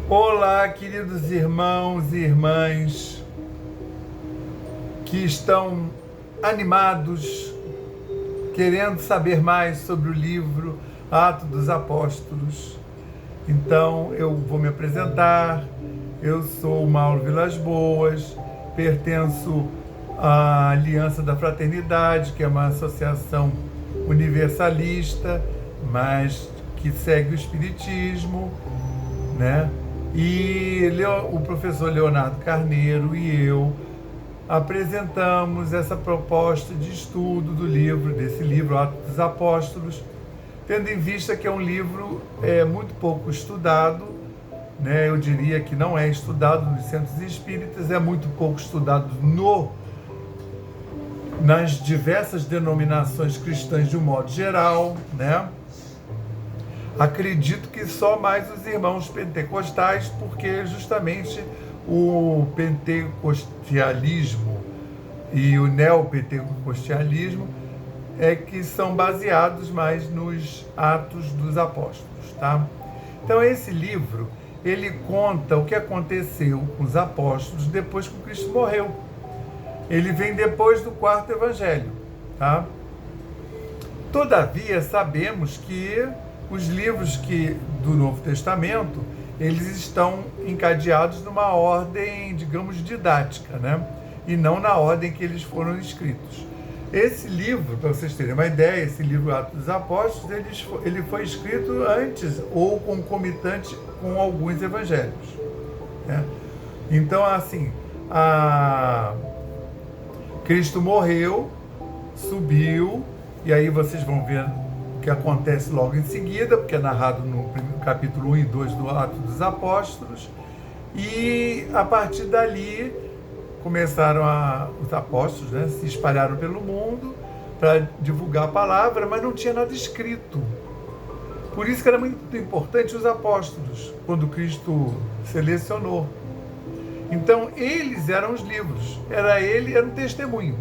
Olá, queridos irmãos e irmãs que estão animados, querendo saber mais sobre o livro Atos dos Apóstolos. Então, eu vou me apresentar. Eu sou Mauro Vilas Boas, pertenço à Aliança da Fraternidade, que é uma associação universalista, mas que segue o Espiritismo, né? E o professor Leonardo Carneiro e eu apresentamos essa proposta de estudo desse livro, Atos dos Apóstolos, tendo em vista que é um livro muito pouco estudado, né? Eu diria que não é estudado nos centros espíritas, é muito pouco estudado nas diversas denominações cristãs de um modo geral, né? Acredito que só mais os irmãos pentecostais, porque justamente o pentecostalismo e o neopentecostalismo é que são baseados mais nos Atos dos Apóstolos, tá? Então esse livro, ele conta o que aconteceu com os apóstolos depois que o Cristo morreu. Ele vem depois do quarto evangelho, tá? Todavia, sabemos que os livros do Novo Testamento, eles estão encadeados numa ordem, digamos, didática, né? E não na ordem que eles foram escritos. Esse livro, para vocês terem uma ideia, esse livro Atos dos Apóstolos, ele foi escrito antes ou concomitante com alguns evangelhos, né? Então, assim, Cristo morreu, subiu, e aí vocês vão ver o que acontece logo em seguida, porque é narrado no capítulo 1 e 2 do Atos dos Apóstolos, e a partir dali começaram os apóstolos, né, se espalharam pelo mundo para divulgar a palavra, mas não tinha nada escrito. Por isso que era muito importante os apóstolos, quando Cristo selecionou. Então, eles eram os livros, era um testemunho.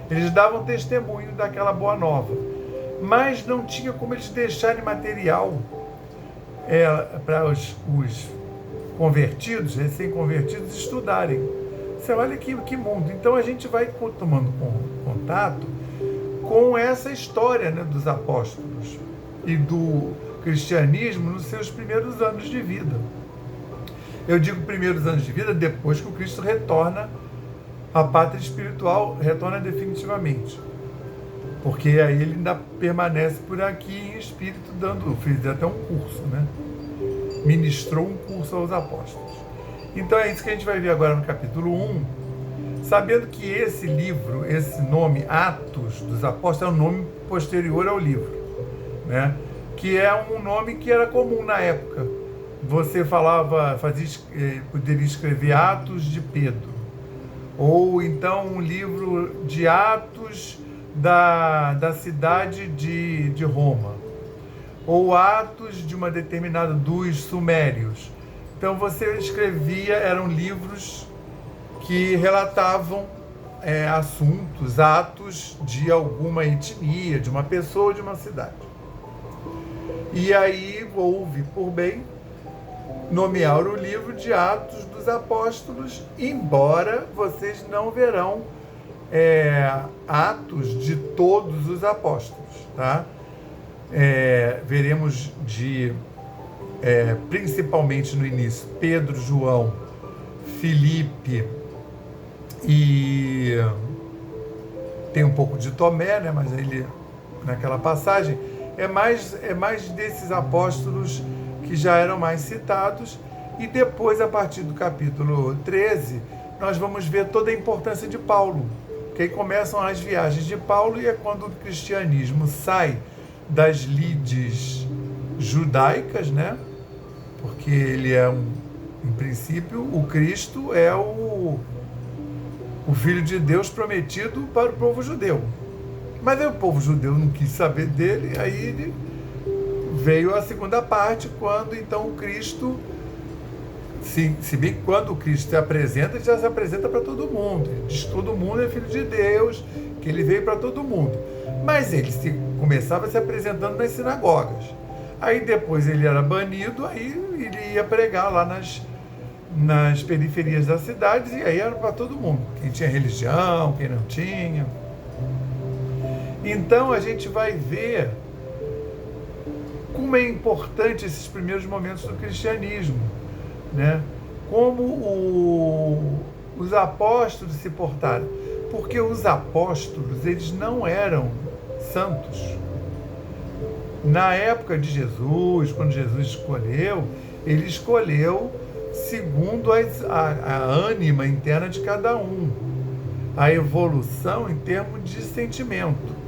Eles davam testemunho daquela boa nova, mas não tinha como eles deixarem material para os convertidos, recém-convertidos, estudarem. Você olha que mundo. Então, a gente vai tomando contato com essa história, né, dos apóstolos e do cristianismo nos seus primeiros anos de vida. Eu digo primeiros anos de vida depois que o Cristo retorna à pátria espiritual, retorna definitivamente. Porque aí ele ainda permanece por aqui em espírito, fez até um curso, né? Ministrou um curso aos apóstolos. Então é isso que a gente vai ver agora no capítulo 1, sabendo que esse livro, esse nome, Atos dos Apóstolos, é um nome posterior ao livro, né? Que é um nome que era comum na época. Você poderia escrever Atos de Pedro, ou então um livro de Atos da cidade de Roma, ou Atos de uma determinada dos Sumérios. Então você escrevia, eram livros que relatavam assuntos, atos de alguma etnia, de uma pessoa ou de uma cidade. E aí houve por bem nomear o livro de Atos dos Apóstolos, embora vocês não verão atos de todos os apóstolos, tá? Veremos principalmente no início, Pedro, João, Filipe e tem um pouco de Tomé, né? Mas ele, naquela passagem, é mais desses apóstolos que já eram mais citados, e depois, a partir do capítulo 13, nós vamos ver toda a importância de Paulo, que aí começam as viagens de Paulo, e é quando o cristianismo sai das lides judaicas, né? Porque ele em princípio, o Cristo é o Filho de Deus prometido para o povo judeu. Mas aí o povo judeu não quis saber dele, aí ele veio a segunda parte, quando então o Cristo, se bem que quando o Cristo se apresenta, ele já se apresenta para todo mundo. Ele diz que todo mundo é filho de Deus, que ele veio para todo mundo. Mas ele começava se apresentando nas sinagogas. Aí depois ele era banido, aí ele ia pregar lá nas periferias das cidades, e aí era para todo mundo, quem tinha religião, quem não tinha. Então a gente vai ver como é importante esses primeiros momentos do cristianismo, né? Como os apóstolos se portaram, porque os apóstolos, eles não eram santos. Na época de Jesus, quando Jesus escolheu, ele escolheu segundo a ânima interna de cada um, a evolução em termos de sentimento.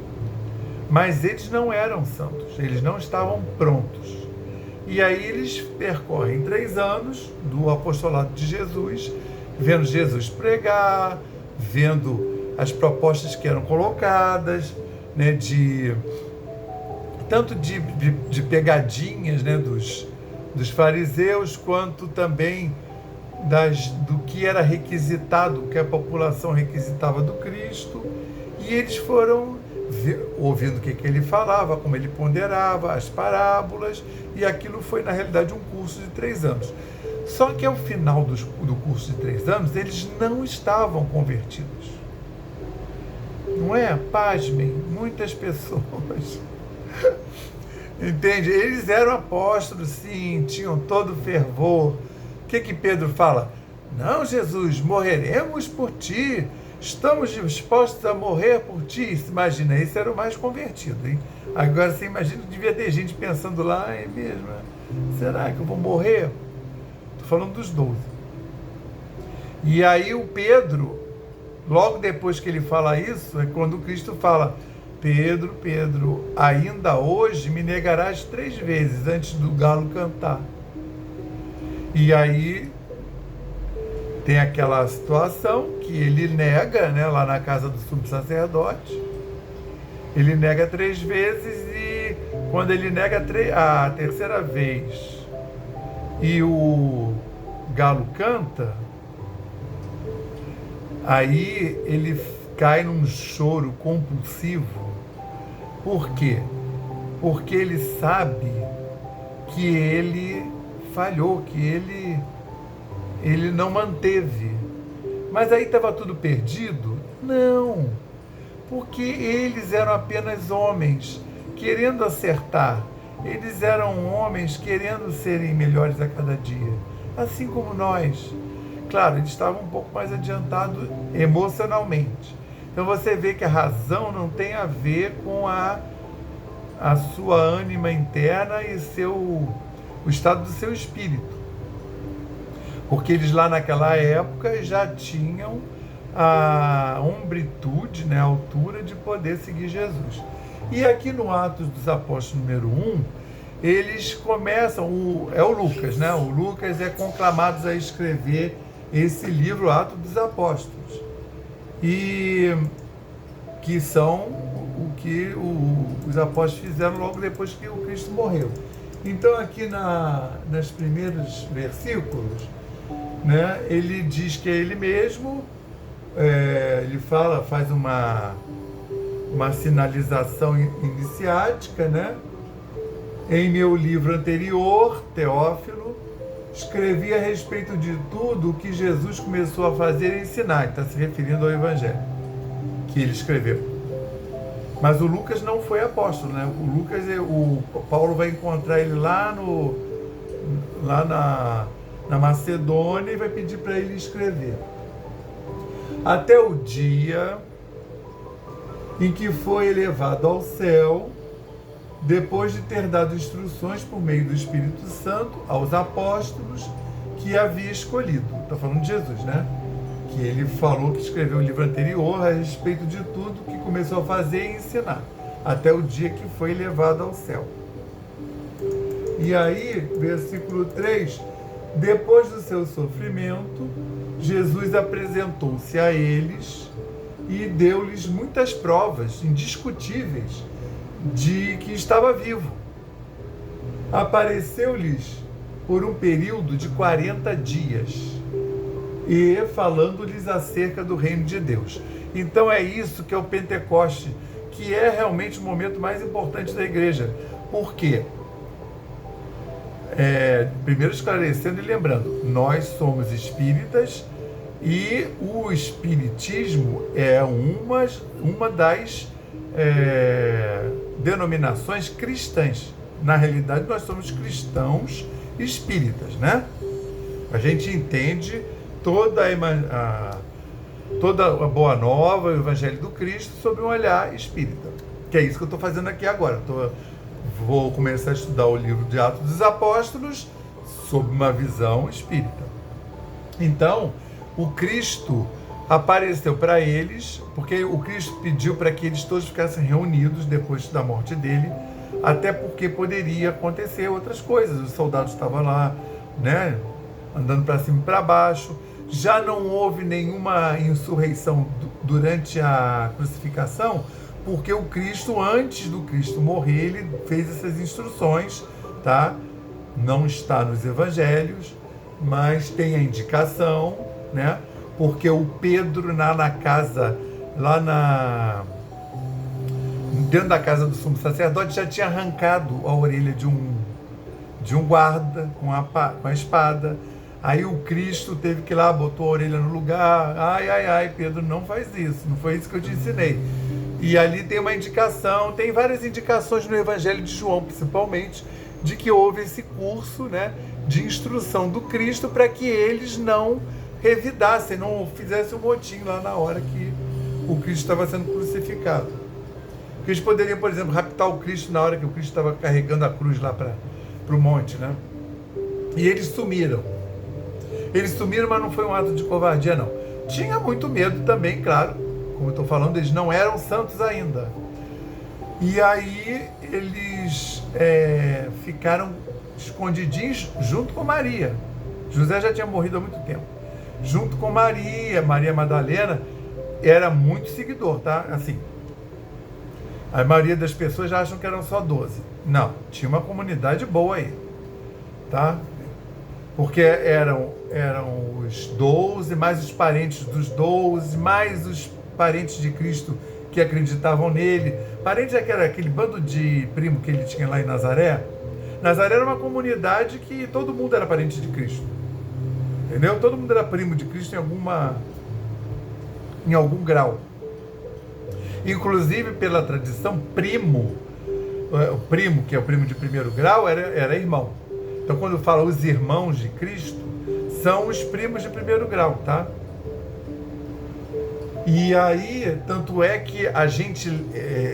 Mas eles não eram santos, eles não estavam prontos. E aí eles percorrem 3 anos do apostolado de Jesus, vendo Jesus pregar, vendo as propostas que eram colocadas, né, tanto de pegadinhas, né, dos fariseus, quanto também do que era requisitado, o que a população requisitava do Cristo. E eles foram ouvindo o que ele falava, como ele ponderava, as parábolas, e aquilo foi, na realidade, um curso de 3 anos. Só que ao final do curso de 3 anos, eles não estavam convertidos. Não é? Pasmem, muitas pessoas. Entende? Eles eram apóstolos, sim, tinham todo fervor. O que Pedro fala? Não, Jesus, morreremos por ti. Estamos dispostos a morrer por ti. Imagina, esse era o mais convertido, hein? Agora você imagina que devia ter gente pensando lá, é mesmo? Será que eu vou morrer? Estou falando dos 12. E aí o Pedro, logo depois que ele fala isso, é quando Cristo fala: Pedro, Pedro, ainda hoje me negarás 3 vezes antes do galo cantar. E aí tem aquela situação que ele nega, né, lá na casa do sumo sacerdote. Ele nega 3 vezes, e quando ele nega a terceira vez e o galo canta, aí ele cai num choro compulsivo. Por quê? Porque ele sabe que ele falhou, que ele não manteve. Mas aí estava tudo perdido? Não, porque eles eram apenas homens querendo acertar. Eles eram homens querendo serem melhores a cada dia, assim como nós. Claro, eles estavam um pouco mais adiantados emocionalmente. Então você vê que a razão não tem a ver com a sua ânima interna e o estado do seu espírito. Porque eles lá naquela época já tinham a amplitude, né, a altura de poder seguir Jesus. E aqui no Atos dos Apóstolos número 1, eles começam, é o Lucas, né? O Lucas é conclamado a escrever esse livro, Atos dos Apóstolos. E que são o que os apóstolos fizeram logo depois que o Cristo morreu. Então aqui nos primeiros versículos, né, ele diz que é ele mesmo, ele faz uma sinalização iniciática, né? Em meu livro anterior, Teófilo, escrevi a respeito de tudo o que Jesus começou a fazer e ensinar. Está se referindo ao Evangelho que ele escreveu. Mas o Lucas não foi apóstolo, né? O Lucas, o Paulo vai encontrar ele lá na Macedônia e vai pedir para ele escrever. Até o dia em que foi elevado ao céu, depois de ter dado instruções por meio do Espírito Santo aos apóstolos que havia escolhido. Está falando de Jesus, né? Que ele falou que escreveu o livro anterior a respeito de tudo que começou a fazer e ensinar, até o dia que foi levado ao céu. E aí, versículo 3, depois do seu sofrimento, Jesus apresentou-se a eles e deu-lhes muitas provas indiscutíveis de que estava vivo. Apareceu-lhes por um período de 40 dias e falando-lhes acerca do reino de Deus. Então é isso que é o Pentecoste, que é realmente o momento mais importante da igreja. Por quê? Primeiro esclarecendo e lembrando, nós somos espíritas e o espiritismo é uma das denominações cristãs. Na realidade, nós somos cristãos espíritas, né? A gente entende toda a Boa Nova, o Evangelho do Cristo, sob um olhar espírita. Que é isso que eu estou fazendo aqui agora. Vou começar a estudar o livro de Atos dos Apóstolos sob uma visão espírita. Então, o Cristo apareceu para eles, porque o Cristo pediu para que eles todos ficassem reunidos depois da morte dele, até porque poderia acontecer outras coisas. Os soldados estavam lá, né, andando para cima e para baixo. Já não houve nenhuma insurreição durante a crucificação, porque o Cristo, antes do Cristo morrer, ele fez essas instruções, tá? Não está nos evangelhos, mas tem a indicação, né? Porque o Pedro na casa, dentro da casa do sumo sacerdote, já tinha arrancado a orelha de um guarda com a espada. Aí o Cristo teve que ir lá, botou a orelha no lugar. Ai, Pedro, não faz isso, não foi isso que eu te ensinei. E ali tem uma indicação, tem várias indicações no Evangelho de João, principalmente, de que houve esse curso, né, de instrução do Cristo para que eles não revidassem, não fizessem um motim lá na hora que o Cristo estava sendo crucificado. Porque eles poderiam, por exemplo, raptar o Cristo na hora que o Cristo estava carregando a cruz lá para o monte, né? E eles sumiram. Eles sumiram, mas não foi um ato de covardia, não. Tinha muito medo também, claro. Como eu estou falando, eles não eram santos ainda. E aí eles ficaram escondidinhos junto com Maria. José já tinha morrido há muito tempo. Junto com Maria Madalena era muito seguidor, tá? Assim, a maioria das pessoas já acham que eram só 12. Não, tinha uma comunidade boa aí, tá? Porque eram os 12, mais os parentes dos 12, mais os parentes de Cristo que acreditavam nele. Parentes era aquele bando de primo que ele tinha lá em Nazaré. Nazaré era uma comunidade que todo mundo era parente de Cristo. Entendeu? Todo mundo era primo de Cristo em algum grau. Inclusive, pela tradição, o primo, que é o primo de primeiro grau, era irmão. Então, quando fala os irmãos de Cristo, são os primos de primeiro grau, tá? E aí, tanto é que a gente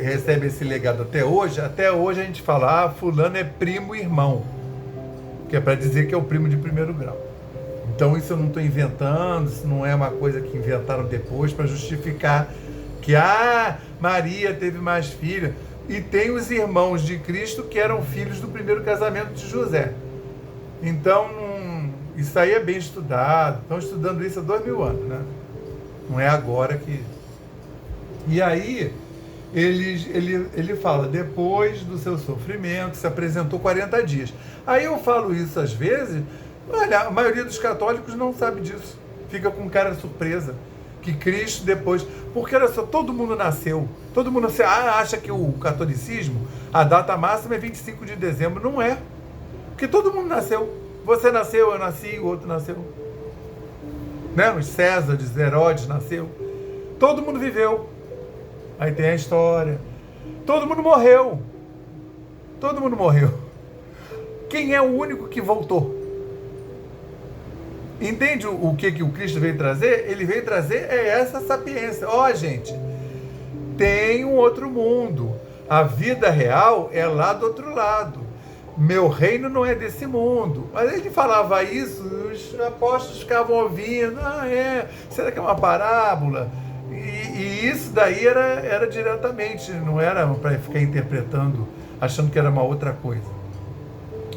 recebe esse legado até hoje a gente fala, fulano é primo irmão, que é para dizer que é o primo de primeiro grau. Então isso eu não estou inventando, isso não é uma coisa que inventaram depois para justificar que Maria teve mais filhos. E tem os irmãos de Cristo que eram filhos do primeiro casamento de José. Então, isso aí é bem estudado. Estão estudando isso há 2000 anos, né? Não é agora que... E aí, ele fala, depois do seu sofrimento, se apresentou 40 dias. Aí eu falo isso às vezes, olha, a maioria dos católicos não sabe disso. Fica com cara surpresa. Que Cristo depois... Porque, olha só, todo mundo nasceu. Todo mundo acha que o catolicismo, a data máxima é 25 de dezembro. Não é. Porque todo mundo nasceu. Você nasceu, eu nasci, o outro nasceu. Né? Os Césares, Herodes nasceu. Todo mundo viveu. Aí tem a história. Todo mundo morreu. Todo mundo morreu. Quem é o único que voltou? Entende o que o Cristo veio trazer? Ele veio trazer essa sapiência. Gente, tem um outro mundo. A vida real é lá do outro lado. Meu reino não é desse mundo. Mas ele falava isso, os apóstolos ficavam ouvindo. Será que é uma parábola? E isso daí era diretamente, não era para ficar interpretando, achando que era uma outra coisa.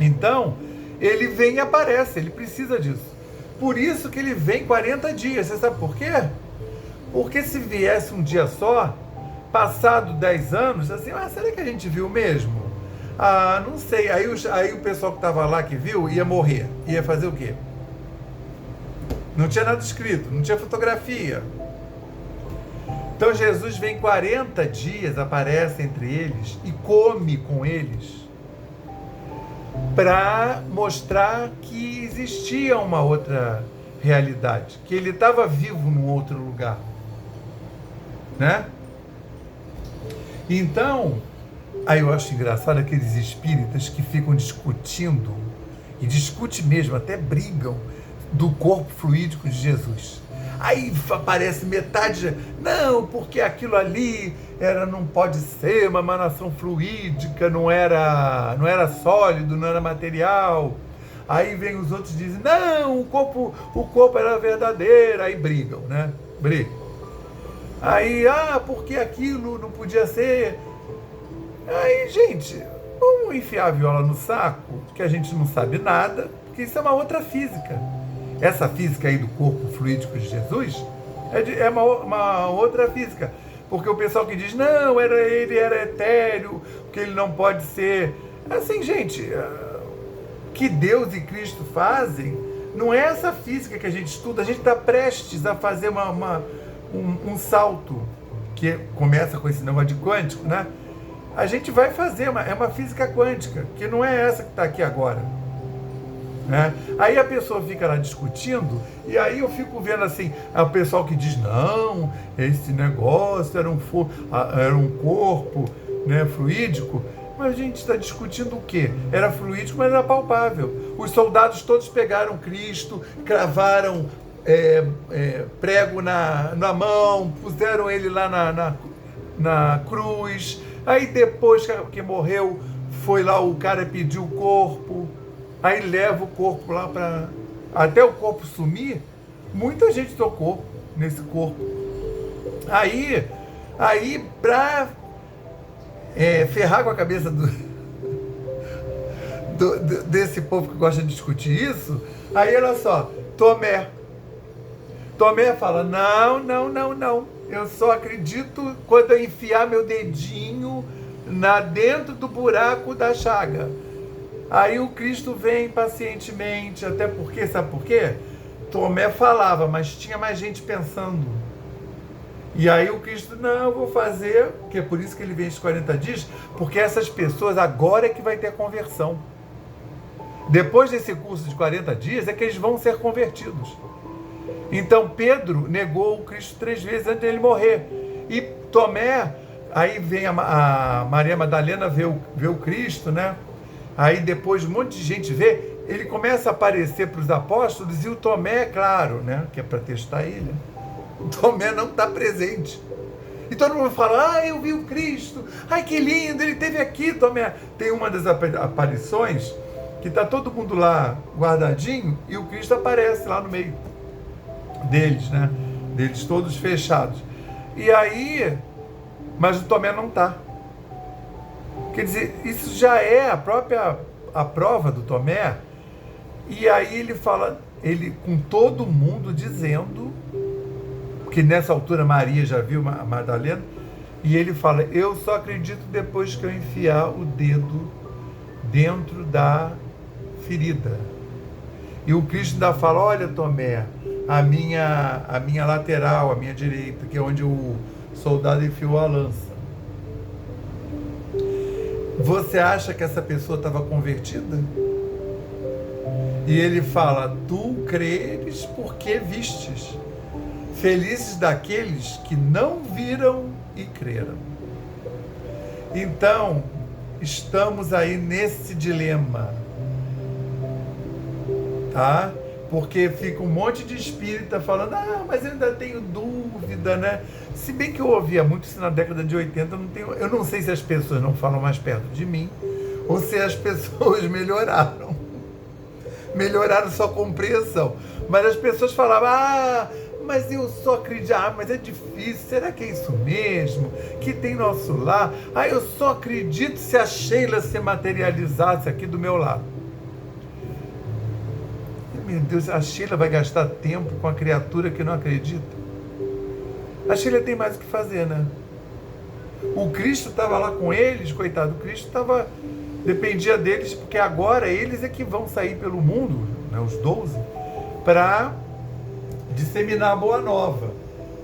Então, ele vem e aparece, ele precisa disso. Por isso que ele vem 40 dias. Você sabe por quê? Porque se viesse um dia só, passado 10 anos, assim, será que a gente viu mesmo? Não sei. Aí o pessoal que estava lá, que viu, ia morrer. Ia fazer o quê? Não tinha nada escrito, não tinha fotografia. Então Jesus vem 40 dias, aparece entre eles e come com eles. para mostrar que existia uma outra realidade, que ele estava vivo num outro lugar, né? Então, aí eu acho engraçado aqueles espíritas que ficam discutindo, e discutem mesmo, até brigam, do corpo fluídico de Jesus. Aí aparece metade, não, porque aquilo ali não pode ser uma emanação fluídica, não era sólido, não era material. Aí vem os outros e dizem, não, o corpo era verdadeiro, aí brigam, né? Brigam. Aí, porque aquilo não podia ser. Aí, gente, vamos enfiar a viola no saco, que a gente não sabe nada, porque isso é uma outra física. Essa física aí do corpo fluídico de Jesus é uma outra física. Porque o pessoal que diz, não, ele era etéreo, porque ele não pode ser. Assim, gente, o que Deus e Cristo fazem não é essa física que a gente estuda. A gente está prestes a fazer um salto, que começa com esse negócio de quântico, né? A gente vai fazer, é uma física quântica, que não é essa que está aqui agora. Né? Aí a pessoa fica lá discutindo, e aí eu fico vendo assim, o pessoal que diz, não, esse negócio era um corpo, né, fluídico, mas a gente está discutindo o quê? Era fluídico, mas era palpável. Os soldados todos pegaram Cristo, cravaram prego na mão, puseram ele lá na cruz, aí depois que morreu, foi lá o cara pediu o corpo. Aí leva o corpo lá para... Até o corpo sumir, muita gente tocou nesse corpo. Aí para ferrar com a cabeça desse povo que gosta de discutir isso, aí olha só, Tomé fala, não, eu só acredito quando eu enfiar meu dedinho dentro do buraco da chaga. Aí o Cristo vem pacientemente, até porque, sabe por quê? Tomé falava, mas tinha mais gente pensando. E aí o Cristo, não, eu vou fazer, que é por isso que ele vem esses 40 dias, porque essas pessoas agora é que vai ter a conversão. Depois desse curso de 40 dias é que eles vão ser convertidos. Então Pedro negou o Cristo 3 vezes antes dele morrer. E Tomé, aí vem a Maria Madalena vê o Cristo, né? Aí depois um monte de gente vê, ele começa a aparecer para os apóstolos, e o Tomé, claro, né, que é para testar ele, o Tomé não está presente. E todo mundo fala, eu vi o Cristo, ai que lindo, ele esteve aqui, Tomé. Tem uma das aparições que está todo mundo lá guardadinho, e o Cristo aparece lá no meio deles, né, deles todos fechados. E aí, mas o Tomé não está. Quer dizer, isso já é a prova do Tomé. E aí ele fala, ele com todo mundo dizendo, que nessa altura Maria já viu a Madalena, e ele fala, eu só acredito depois que eu enfiar o dedo dentro da ferida. E o Cristo ainda fala, olha Tomé, a minha lateral, a minha direita, que é onde o soldado enfiou a lança. Você acha que essa pessoa estava convertida? E ele fala, tu creres porque vistes. Felizes daqueles que não viram e creram. Então, estamos aí nesse dilema, tá? Porque fica um monte de espírita falando, mas eu ainda tenho dúvida, né? Se bem que eu ouvia muito isso na década de 80, eu não sei se as pessoas não falam mais perto de mim, ou se as pessoas melhoraram sua compreensão. Mas as pessoas falavam, mas eu só acredito, mas é difícil, será que é isso mesmo? Que tem nosso lar? Eu só acredito se a Sheila se materializasse aqui do meu lado. Meu Deus, a Sheila vai gastar tempo com a criatura que não acredita? A Sheila tem mais o que fazer, né? O Cristo estava lá com eles, coitado, o Cristo dependia deles, porque agora eles é que vão sair pelo mundo, né, os 12, para disseminar a boa nova.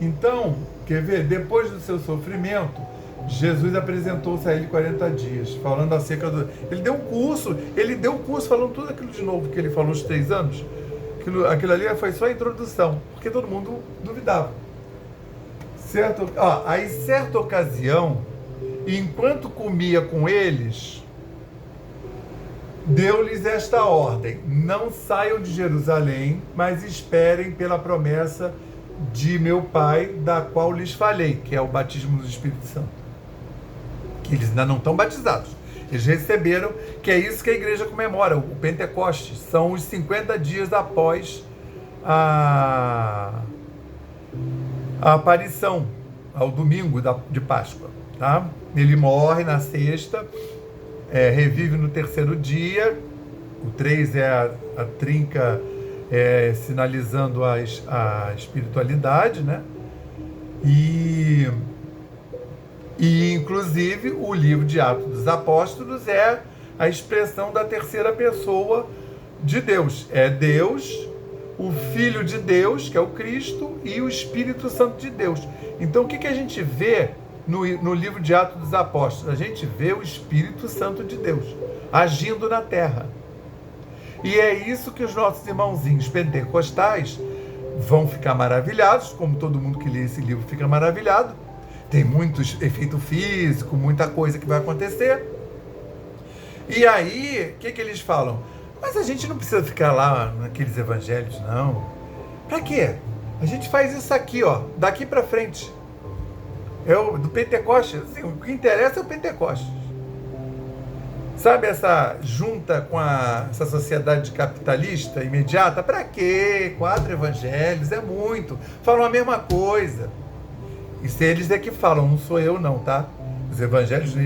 Então, quer ver, depois do seu sofrimento, Jesus apresentou-se a ele 40 dias, falando acerca do... Ele deu um curso falando tudo aquilo de novo que ele falou os 3 anos. Aquilo ali foi só a introdução, porque todo mundo duvidava. Certo? Aí, certa ocasião, enquanto comia com eles, deu-lhes esta ordem: não saiam de Jerusalém, mas esperem pela promessa de meu Pai, da qual lhes falei, que é o batismo do Espírito Santo. Que eles ainda não estão batizados. Eles receberam, que é isso que a igreja comemora, o Pentecostes. São os 50 dias após a aparição, ao domingo de Páscoa. Tá? Ele morre na sexta, revive no terceiro dia. O 3 é a trinca, sinalizando a espiritualidade, né? E, inclusive, o livro de Atos dos Apóstolos é a expressão da terceira pessoa de Deus. É Deus, o Filho de Deus, que é o Cristo, e o Espírito Santo de Deus. Então, o que a gente vê no livro de Atos dos Apóstolos? A gente vê o Espírito Santo de Deus agindo na terra. E é isso que os nossos irmãozinhos pentecostais vão ficar maravilhados, como todo mundo que lê esse livro fica maravilhado. Tem muito efeito físico, muita coisa que vai acontecer. E aí, o que eles falam? Mas a gente não precisa ficar lá naqueles evangelhos, não. Pra quê? A gente faz isso aqui, daqui pra frente. Do Pentecostes. Assim, o que interessa é o Pentecostes. Sabe essa junta com essa sociedade capitalista imediata? Pra quê? 4 evangelhos, é muito. Falam a mesma coisa. Isso eles é que falam, não sou eu não, tá? Os evangelhos,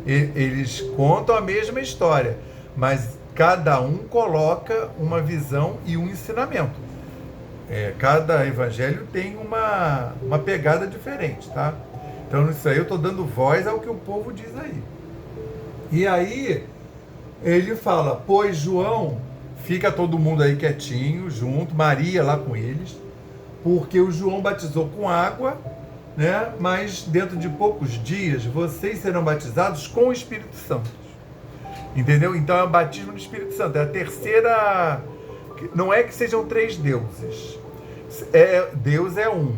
eles contam a mesma história, mas cada um coloca uma visão e um ensinamento. Cada evangelho tem uma pegada diferente, tá? Então, isso aí eu estou dando voz ao que o povo diz aí. E aí, ele fala, pois João, fica todo mundo aí quietinho, junto, Maria lá com eles, porque o João batizou com água, né? Mas dentro de poucos dias vocês serão batizados com o Espírito Santo. Entendeu? Então é o batismo do Espírito Santo. É a terceira. Não é que sejam 3 deuses. Deus é um.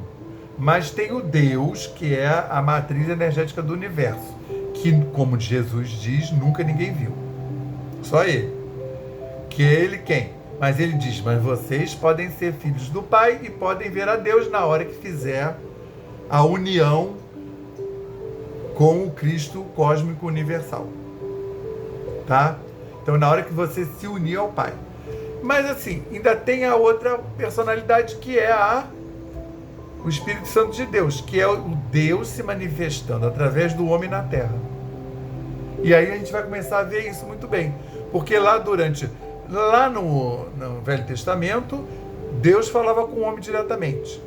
Mas tem o Deus, que é a matriz energética do universo. Que, como Jesus diz, nunca ninguém viu. Só ele. Que ele quem? Mas ele diz, mas vocês podem ser filhos do Pai e podem ver a Deus na hora que fizer a união com o Cristo cósmico universal. Tá? Então, na hora que você se unir ao Pai. Mas, assim, ainda tem a outra personalidade, que é o Espírito Santo de Deus, que é o Deus se manifestando através do homem na Terra. E aí a gente vai começar a ver isso muito bem. Porque lá no Velho Testamento, Deus falava com o homem diretamente,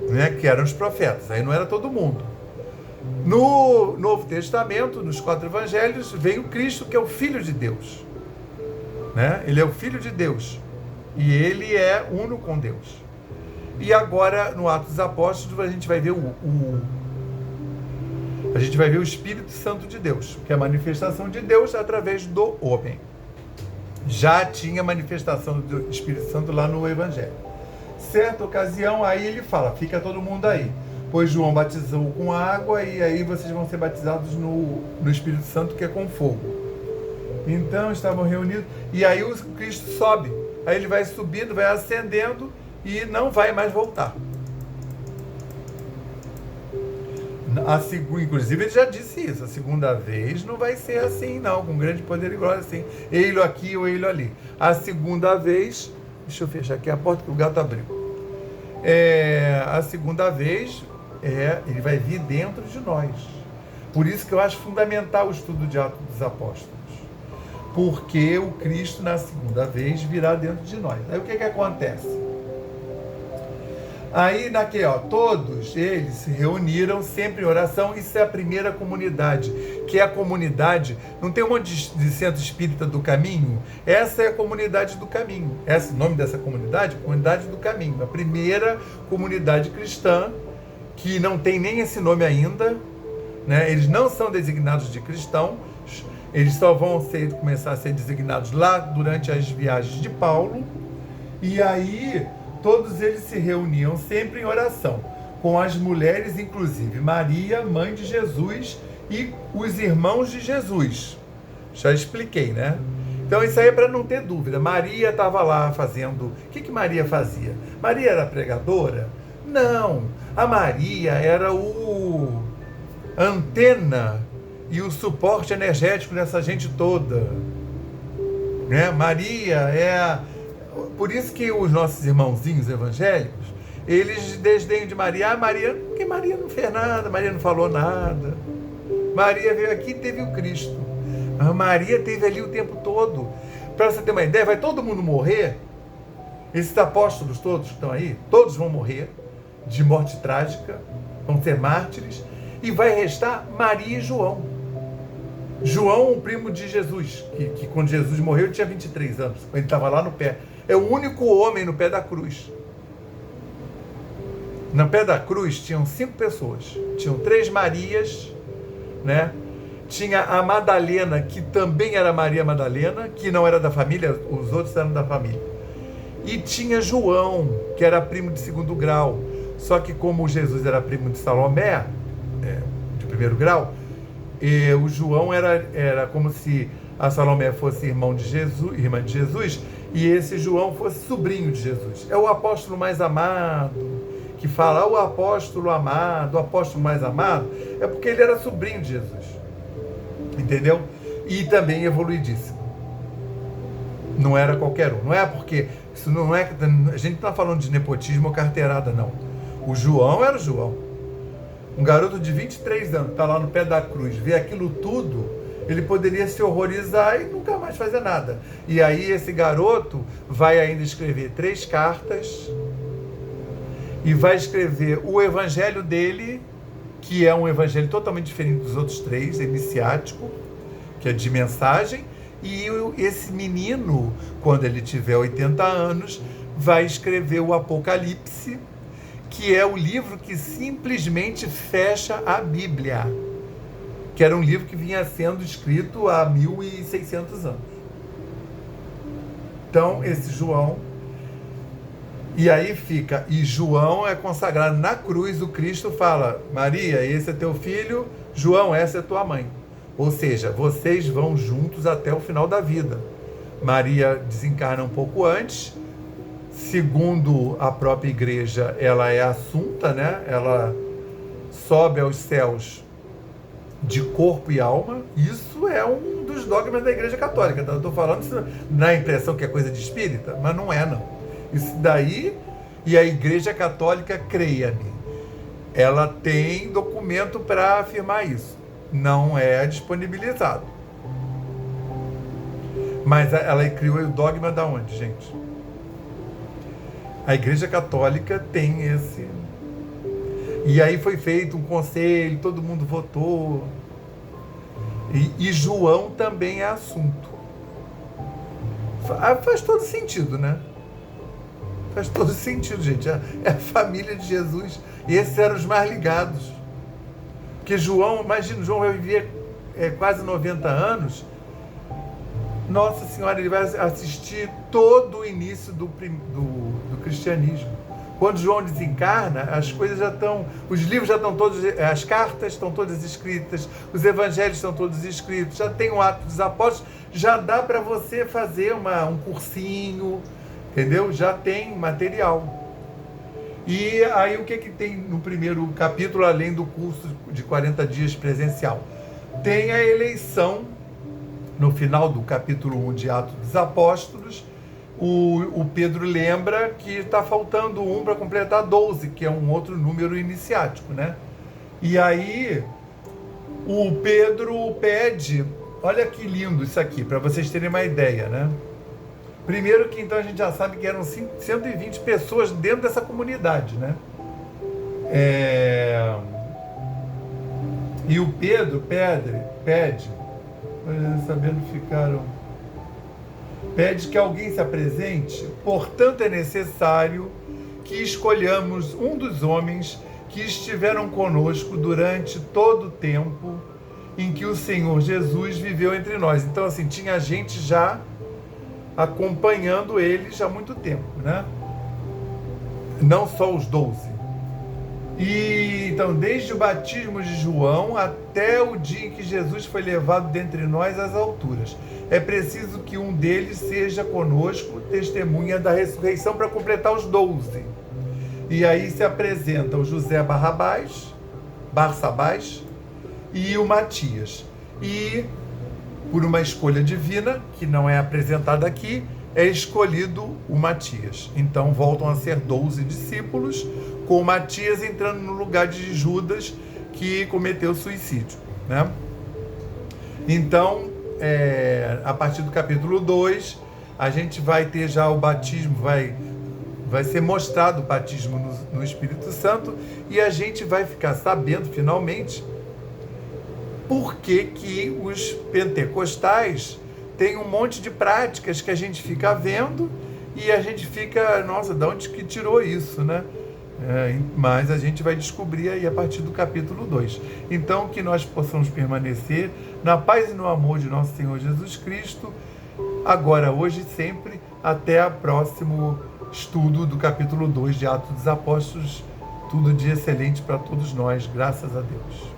né, que eram os profetas, aí não era todo mundo. No Novo Testamento, nos 4 evangelhos, vem o Cristo, que é o Filho de Deus, né? Ele é o Filho de Deus e ele é uno com Deus. E agora, no Atos dos Apóstolos, a gente vai ver o Espírito Santo de Deus, que é a manifestação de Deus através do homem. Já tinha manifestação do Espírito Santo lá no Evangelho. Certa ocasião, aí ele fala, fica todo mundo aí, pois João batizou com água e aí vocês vão ser batizados no Espírito Santo, que é com fogo. Então estavam reunidos, e aí o Cristo sobe, aí ele vai subindo, vai ascendendo e não vai mais voltar. Inclusive ele já disse isso, a segunda vez não vai ser assim não, com grande poder e glória assim, ele aqui ou ele ali. A segunda vez, deixa eu fechar aqui a porta que o gato abriu. A segunda vez, ele vai vir dentro de nós. Por isso que eu acho fundamental o estudo de Atos dos Apóstolos. Porque o Cristo, na segunda vez, virá dentro de nós. Aí o que acontece? Aí, todos eles se reuniram sempre em oração. Isso é a primeira comunidade, que é a comunidade, não tem um monte de centro espírita do caminho? Essa é a comunidade do caminho. O nome dessa comunidade? Comunidade do caminho. A primeira comunidade cristã, que não tem nem esse nome ainda, né? Eles não são designados de cristãos, eles só vão começar a ser designados lá durante as viagens de Paulo, e aí todos eles se reuniam sempre em oração, com as mulheres, inclusive Maria, mãe de Jesus, e os irmãos de Jesus. Já expliquei, né? Então isso aí é para não ter dúvida. Maria estava lá fazendo... O que Maria fazia? Maria era pregadora? Não. A Maria era a antena e o suporte energético dessa gente toda. Né? Maria é... Por isso que os nossos irmãozinhos evangélicos, eles desdenham de Maria. Ah, Maria, porque Maria não fez nada, Maria não falou nada. Maria veio aqui e teve o Cristo. A Maria teve ali o tempo todo. Para você ter uma ideia, vai todo mundo morrer. Esses apóstolos todos que estão aí, todos vão morrer de morte trágica, vão ser mártires, e vai restar Maria e João. João, o primo de Jesus, que quando Jesus morreu ele tinha 23 anos, ele estava lá no pé. É o único homem no pé da cruz. No pé da cruz tinham 5 pessoas. Tinham 3 Marias, né? Tinha a Madalena, que também era Maria Madalena, que não era da família, os outros eram da família. E tinha João, que era primo de 2º grau. Só que como Jesus era primo de Salomé, de 1º grau, o João era como se a Salomé fosse irmã de Jesus, e esse João fosse sobrinho de Jesus. É o apóstolo mais amado, que fala o apóstolo amado, o apóstolo mais amado, é porque ele era sobrinho de Jesus. Entendeu? E também evoluidíssimo. Não era qualquer um. Não é porque... Isso não é, a gente não está falando de nepotismo ou carteirada, não. O João era o João. Um garoto de 23 anos, está lá no pé da cruz, vê aquilo tudo, ele poderia se horrorizar e nunca mais fazer nada. E aí esse garoto vai ainda escrever 3 cartas e vai escrever o evangelho dele, que é um evangelho totalmente diferente dos outros 3, iniciático, que é de mensagem, e esse menino, quando ele tiver 80 anos, vai escrever o Apocalipse, que é o livro que simplesmente fecha a Bíblia, que era um livro que vinha sendo escrito há 1600 anos. Então, esse João... E aí fica, e João é consagrado na cruz, o Cristo fala, Maria, esse é teu filho, João, essa é tua mãe. Ou seja, vocês vão juntos até o final da vida. Maria desencarna um pouco antes, segundo a própria igreja, ela é assunta, né? Ela sobe aos céus de corpo e alma. Isso é um dos dogmas da igreja católica. Eu estou falando isso na impressão que é coisa de espírita, mas não é, não. Isso daí, e a Igreja Católica, creia-me, ela tem documento para afirmar isso. Não é disponibilizado. Mas ela criou o dogma da onde, gente? A Igreja Católica tem esse... E aí foi feito um conselho, todo mundo votou. E João também é assunto. Faz todo sentido, né? Faz todo sentido, gente. É a família de Jesus. E esses eram os mais ligados. Porque João, imagina, João vai viver quase 90 anos. Nossa Senhora, ele vai assistir todo o início do cristianismo. Quando João desencarna, as coisas já estão... Os livros já estão todos... As cartas estão todas escritas. Os evangelhos estão todos escritos. Já tem o Atos dos Apóstolos. Já dá para você fazer um cursinho... Entendeu? Já tem material. E aí o que tem no primeiro capítulo, além do curso de 40 dias presencial? Tem a eleição, no final do capítulo 1 de Atos dos Apóstolos, o Pedro lembra que está faltando 1 para completar 12, que é um outro número iniciático, né? E aí o Pedro pede, olha que lindo isso aqui, para vocês terem uma ideia, né? Primeiro que então a gente já sabe que eram 120 pessoas dentro dessa comunidade, né? E o Pedro pede, sabendo ficaram, pede que alguém se apresente, portanto é necessário que escolhamos um dos homens que estiveram conosco durante todo o tempo em que o Senhor Jesus viveu entre nós. Então, assim, tinha gente já acompanhando eles há muito tempo, né? Não só os 12. E então, desde o batismo de João até o dia em que Jesus foi levado dentre nós às alturas, é preciso que um deles seja conosco, testemunha da ressurreição, para completar os 12. E aí se apresenta o José Barsabás e o Matias. E, por uma escolha divina, que não é apresentada aqui, é escolhido o Matias. Então voltam a ser 12 discípulos, com Matias entrando no lugar de Judas, que cometeu suicídio, né? Então, a partir do capítulo 2, a gente vai ter já o batismo, vai ser mostrado o batismo no Espírito Santo, e a gente vai ficar sabendo, finalmente, por que os pentecostais têm um monte de práticas que a gente fica vendo e a gente fica, nossa, de onde que tirou isso, né? Mas a gente vai descobrir aí a partir do capítulo 2. Então, que nós possamos permanecer na paz e no amor de nosso Senhor Jesus Cristo, agora, hoje e sempre, até o próximo estudo do capítulo 2 de Atos dos Apóstolos. Tudo de excelente para todos nós, graças a Deus.